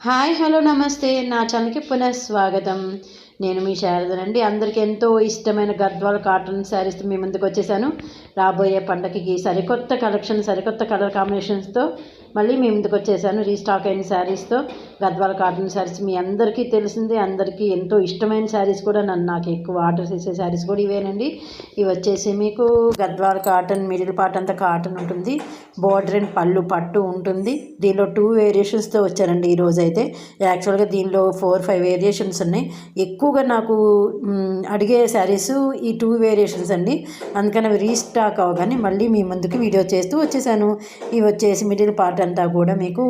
Hi hello నమస్తే నా ఛానల్కి పునఃస్వాగతం. నేను మీ శారదనండి. అందరికీ ఎంతో ఇష్టమైన గద్వాల్ కాటన్ శారీస్ మీ ముందుకు వచ్చేసాను. రాబోయే పండగకి సరికొత్త కలెక్షన్, సరికొత్త కలర్ కాంబినేషన్స్తో మళ్ళీ మీ ముందుకు వచ్చేసాను. రీస్టాక్ అయిన శారీస్తో గద్వాల్ కాటన్ శారీస్ మీ అందరికీ తెలిసిందే. అందరికీ ఎంతో ఇష్టమైన శారీస్ కూడా నాకు ఎక్కువ ఆర్డర్స్ ఇచ్చే శారీస్ కూడా ఇవేనండి. ఇవి వచ్చేసి మీకు గద్వాల్ కాటన్, మిడిల్ పార్ట్ అంతా కాటన్ ఉంటుంది, బోర్డర్ అండ్ పళ్ళు పట్టు ఉంటుంది. దీనిలో 2 వేరియేషన్స్తో వచ్చారండి ఈరోజు అయితే. యాక్చువల్గా దీనిలో 4-5 వేరియేషన్స్ ఉన్నాయి. ఎక్కువగా నాకు అడిగే శారీస్ ఈ 2 వేరియేషన్స్ అండి. అందుకని అవి రీస్టాక్ అవగానే మళ్ళీ మీ ముందుకు వీడియో చేస్తూ వచ్చేసాను. ఇవి వచ్చేసి మిడిల్ పార్ట్ అంతా కూడా మీకు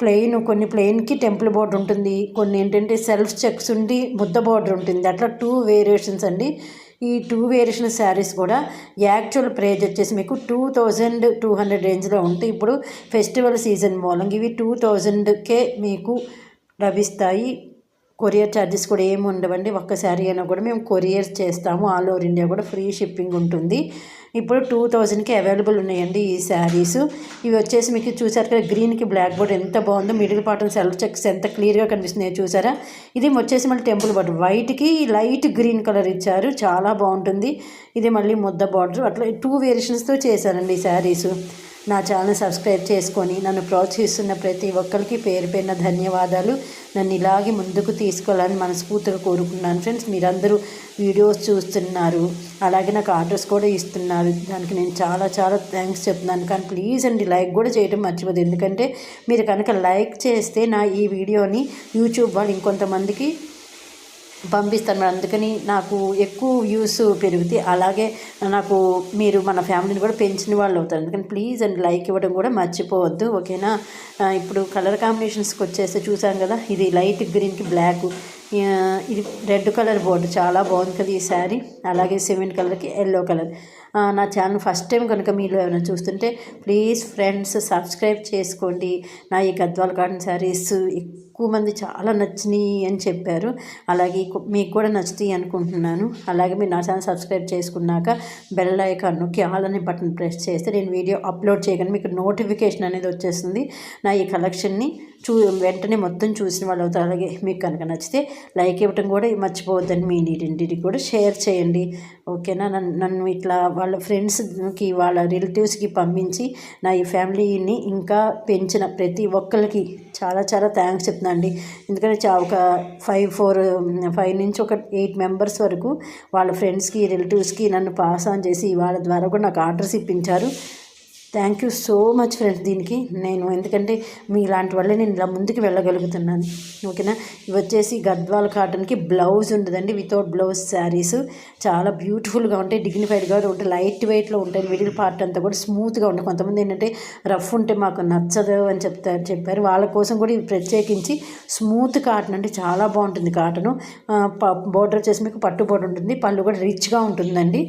ప్లెయిన్, కొన్ని ప్లెయిన్కి టెంపుల్ బోర్డర్ ఉంటుంది, కొన్ని ఏంటంటే సెల్ఫ్ చెక్స్ ఉండి ముద్ద బోర్డర్ ఉంటుంది. అట్లా 2 వేరియేషన్స్ అండి. ఈ 2 వేరియేషన్ శారీస్ కూడా యాక్చువల్ ప్రైజ్ వచ్చేసి మీకు 2200 రేంజ్లో ఉంటాయి. ఇప్పుడు ఫెస్టివల్ సీజన్ మూలంగా ఇవి 2000కే మీకు లభిస్తాయి. కొరియర్ ఛార్జెస్ కూడా ఏమి ఉండవండి. ఒక్క శారీ అయినా కూడా మేము కొరియర్ చేస్తాము. ఆల్ ఓవర్ ఇండియా కూడా ఫ్రీ షిప్పింగ్ ఉంటుంది. ఇప్పుడు 2000కి అవైలబుల్ ఉన్నాయండి ఈ శారీస్. ఇవి వచ్చేసి మీకు చూసారు కదా, గ్రీన్కి బ్లాక్ బోర్డ్ ఎంత బాగుందో, మిడిల్ పార్ట్ సెల్ఫ్ చెక్స్ ఎంత క్లియర్గా కనిపిస్తున్నాయో చూసారా. ఇది వచ్చేసి మళ్ళీ టెంపుల్ బార్డర్, వైట్కి లైట్ గ్రీన్ కలర్ ఇచ్చారు, చాలా బాగుంటుంది. ఇది మళ్ళీ ముద్ద బార్డర్, అట్లా 2 వేరియేషన్స్తో చేశారండి ఈ శారీస్. నా ఛానల్ సబ్స్క్రైబ్ చేసుకొని నన్ను ప్రోత్సహిస్తున్న ప్రతి ఒక్కరికి పేరు పేరున ధన్యవాదాలు. నన్ను ఇలాగే ముందుకు తీసుకోవాలని మనస్ఫూర్తిగా కోరుకున్నాను ఫ్రెండ్స్. మీరందరూ వీడియోస్ చూస్తున్నారు, అలాగే నాకు ఆర్డర్స్ కూడా ఇస్తున్నారు. దానికి నేను చాలా చాలా థ్యాంక్స్ చెప్తున్నాను. కానీ ప్లీజ్ అండి, లైక్ కూడా చేయడం మర్చిపోదు. ఎందుకంటే మీరు కనుక లైక్ చేస్తే నా ఈ వీడియోని యూట్యూబ్ వాళ్ళు ఇంకొంతమందికి పంపిస్తాను. అందుకని నాకు ఎక్కువ వ్యూస్ పెరుగుతాయి. అలాగే నాకు మీరు మన ఫ్యామిలీని కూడా పెంచిన వాళ్ళు అవుతారు. అందుకని ప్లీజ్ అండ్ లైక్ ఇవ్వడం కూడా మర్చిపోవద్దు, ఓకేనా. ఇప్పుడు కలర్ కాంబినేషన్స్కి వచ్చేస్తే చూసాం కదా, ఇది లైట్ గ్రీన్కి బ్లాక్, ఇది రెడ్ కలర్ బోర్డు, చాలా బాగుంది కదా ఈ శారీ. అలాగే సిమెంట్ కలర్కి ఎల్లో కలర్. నా ఛానల్ ఫస్ట్ టైం కనుక మీరు ఏమైనా చూస్తుంటే ప్లీజ్ ఫ్రెండ్స్ సబ్స్క్రైబ్ చేసుకోండి. నా ఈ గద్వాల్ కాటన్ శారీస్ ఎక్కువ మంది చాలా నచ్చినాయి అని చెప్పారు. అలాగే మీకు కూడా నచ్చుతాయి అనుకుంటున్నాను. అలాగే మీరు నా ఛానల్ సబ్స్క్రైబ్ చేసుకున్నాక బెల్ ఐకాన్ నొక్కి ఆల్ అనే బటన్ ప్రెస్ చేస్తే నేను వీడియో అప్లోడ్ చేయగానే మీకు నోటిఫికేషన్ అనేది వచ్చేస్తుంది. నా ఈ కలెక్షన్ని వెంటనే మొత్తం చూసిన వాళ్ళు అవుతారు. అలాగే మీకు కనుక నచ్చితే లైక్ ఇవ్వటం కూడా మర్చిపోవద్దని, మీ నీటింటికి కూడా షేర్ చేయండి, ఓకేనా. నన్ను ఇట్లా వాళ్ళ ఫ్రెండ్స్కి, వాళ్ళ రిలేటివ్స్కి పంపించి నా ఈ ఫ్యామిలీని ఇంకా పెంచిన ప్రతి ఒక్కరికి చాలా చాలా థ్యాంక్స్ చెప్తున్నా అండి. ఎందుకంటే ఒక 5 నుంచి ఒక 8 మెంబర్స్ వరకు వాళ్ళ ఫ్రెండ్స్కి, రిలేటివ్స్కి నన్ను పాస్ ఆన్ చేసి వాళ్ళ ద్వారా కూడా నాకు ఆర్డర్స్ ఇప్పించారు. Thank you so much friends దీనికి. నేను ఎందుకంటే మీ ఇలాంటి వల్లే నేను ఇలా ముందుకు వెళ్ళగలుగుతున్నాను, ఓకేనా. ఇవి వచ్చేసి గద్వాల్ కాటన్కి బ్లౌజ్ ఉండదండి, వితౌట్ బ్లౌజ్ శారీస్ చాలా బ్యూటిఫుల్గా ఉంటాయి, డిగ్నిఫైడ్గా ఉంటాయి, లైట్ వెయిట్లో ఉంటాయి. మిడిల్ పార్ట్ అంతా కూడా స్మూత్గా ఉంటాయి. కొంతమంది ఏంటంటే రఫ్ ఉంటే మాకు నచ్చదు అని చెప్పారు. వాళ్ళ కోసం కూడా ఇవి ప్రత్యేకించి స్మూత్ కాటన్ అంటే చాలా బాగుంటుంది కాటను. బోర్డర్ వచ్చేసి మీకు పట్టు బోర్డర్ ఉంటుంది, పళ్ళు కూడా రిచ్గా ఉంటుందండి.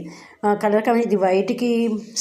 కలర్ కాంబినేషన్ ఇది వైట్కి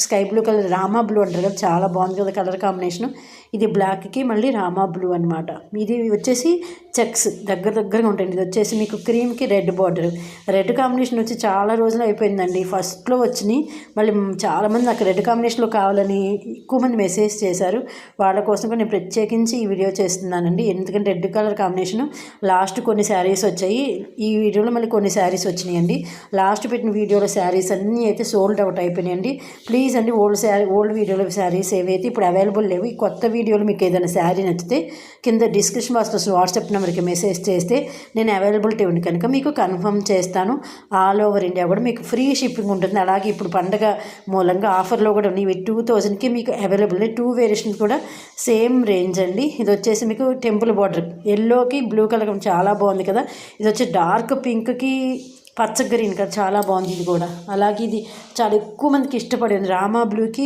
sky blue colour, Rama blue అంటారు కదా, చాలా బాగుంది కదా కలర్ కాంబినేషను. ఇది బ్లాక్కి మళ్ళీ రామా బ్లూ అనమాట. ఇది వచ్చేసి చెక్స్ దగ్గరగా ఉంటుంది. ఇది వచ్చేసి మీకు క్రీమ్కి రెడ్ బార్డర్. రెడ్ కాంబినేషన్ వచ్చి చాలా రోజులు అయిపోయిందండి. ఫస్ట్లో వచ్చినాయి, మళ్ళీ చాలామంది నాకు రెడ్ కాంబినేషన్లో కావాలని ఎక్కువ మంది మెసేజ్ చేశారు. వాళ్ళ కోసం కూడా నేను ప్రత్యేకించి ఈ వీడియో చేస్తున్నానండి. ఎందుకంటే రెడ్ కలర్ కాంబినేషను లాస్ట్ కొన్ని శారీస్ వచ్చాయి, ఈ వీడియోలో మళ్ళీ కొన్ని శారీస్ వచ్చినాయండి. లాస్ట్ పెట్టిన వీడియోలో శారీస్ అన్నీ అయితే సోల్డ్ అవుట్ అయిపోయినాయండి. ప్లీజ్ అండి, ఓల్డ్ వీడియోలో శారీస్ ఏవైతే ఇప్పుడు అవైలబుల్ లేవు, ఈ కొత్త వీడియోలో మీకు ఏదైనా శారీ నచ్చితే కింద డిస్క్రిప్షన్ బాక్స్లో వాట్సాప్ నెంబర్కి మెసేజ్ చేస్తే నేను అవైలబిలిటీ ఉంది కనుక మీకు కన్ఫర్మ్ చేస్తాను. ఆల్ ఓవర్ ఇండియా కూడా మీకు ఫ్రీ షిప్పింగ్ ఉంటుంది. అలాగే ఇప్పుడు పండగ మూలంగా ఆఫర్లో కూడా ఉన్నాయి. 2000కి మీకు అవైలబుల్. 2 వేరియేషన్ కూడా సేమ్ రేంజ్ అండి. ఇది వచ్చేసి మీకు టెంపుల్ బార్డర్, ఎల్లోకి బ్లూ కలర్ చాలా బాగుంది కదా. ఇది వచ్చి డార్క్ పింక్కి పచ్చ గ్రీన్ కదా, చాలా బాగుంది ఇది కూడా. అలాగే ఇది చాలా ఎక్కువ మందికి ఇష్టపడింది, రామా బ్లూకి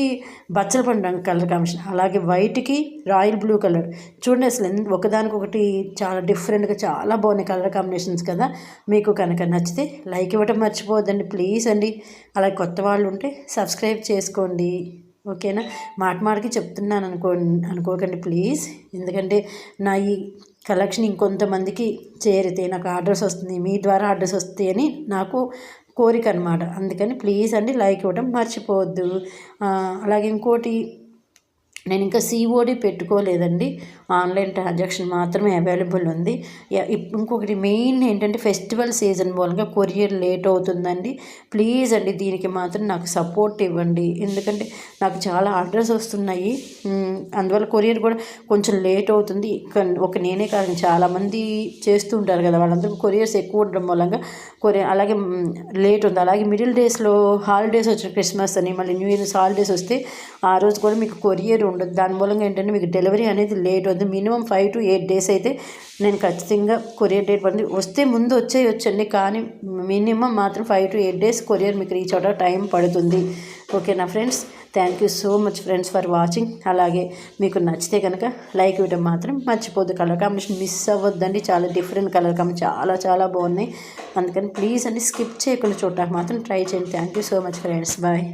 బచ్చల పండు రంగు కలర్ కాంబినేషన్. అలాగే వైట్కి రాయల్ బ్లూ కలర్. చూడండి అసలు ఒకదానికొకటి చాలా డిఫరెంట్గా చాలా బాగున్నాయి కలర్ కాంబినేషన్స్ కదా. మీకు కనుక నచ్చితే లైక్ ఇవ్వటం మర్చిపోవద్దండి ప్లీజ్ అండి. అలాగే కొత్త వాళ్ళు ఉంటే సబ్స్క్రైబ్ చేసుకోండి, ఓకేనా. మాటికి చెప్తున్నాను అనుకోకండి ప్లీజ్. ఎందుకంటే నా ఈ కలెక్షన్ ఇంకొంతమందికి చేరితే నాకు ఆర్డర్స్ వస్తుంది, మీ ద్వారా ఆర్డర్స్ వస్తాయి అని నాకు కోరిక అనమాట. అందుకని ప్లీజ్ అండి లైక్ ఇవ్వడం మర్చిపోవద్దు. అలాగే ఇంకోటి, నేను ఇంకా సిఓడి పెట్టుకోలేదండి. ఆన్లైన్ ట్రాన్సాక్షన్ మాత్రమే అవైలబుల్ ఉంది. ఇంకొకటి మెయిన్ ఏంటంటే ఫెస్టివల్ సీజన్ మూలంగా కొరియర్ లేట్ అవుతుందండి. ప్లీజ్ అండి దీనికి మాత్రం నాకు సపోర్ట్ ఇవ్వండి, ఎందుకంటే నాకు చాలా ఆర్డర్స్ వస్తున్నాయి. అందువల్ల కొరియర్ కూడా కొంచెం లేట్ అవుతుంది. ఒక నేనే కాదు చాలామంది చేస్తూ ఉంటారు కదా, వాళ్ళందరికీ కొరియర్స్ ఎక్కువ ఉండడం మూలంగా కొరియర్ అలాగే లేట్ ఉంది. అలాగే మిడిల్ డేస్లో హాలిడేస్ వచ్చాయి, క్రిస్మస్ అని మళ్ళీ న్యూ ఇయర్స్ హాలిడేస్ వస్తే ఆ రోజు కూడా మీకు కొరియర్ ఉండదు. దాని మూలంగా ఏంటంటే మీకు డెలివరీ అనేది లేట్ అవుతుంది. మినిమం 5 to 8 days అయితే నేను ఖచ్చితంగా కొరియర్ డేట్ పడింది వస్తే ముందు వచ్చేయొచ్చండి, కానీ మినిమం మాత్రం 5 to 8 days కొరియర్ మీకు రీచ్ అవడానికి టైం పడుతుంది. ఓకేనా friends, thank you so much friends for watching. అలాగే మీకు నచ్చితే కనుక లైక్ ఇవ్వడం మాత్రం మర్చిపోద్దు. కలర్ కాంబినేషన్ మిస్ అవ్వద్దండి, చాలా డిఫరెంట్ కలర్ కాంబినేషన్ చాలా చాలా బాగున్నాయి. అందుకని ప్లీజ్ అండి స్కిప్ చేయకుండా చూడటానికి మాత్రం ట్రై చేయండి. Thank you so much friends, bye.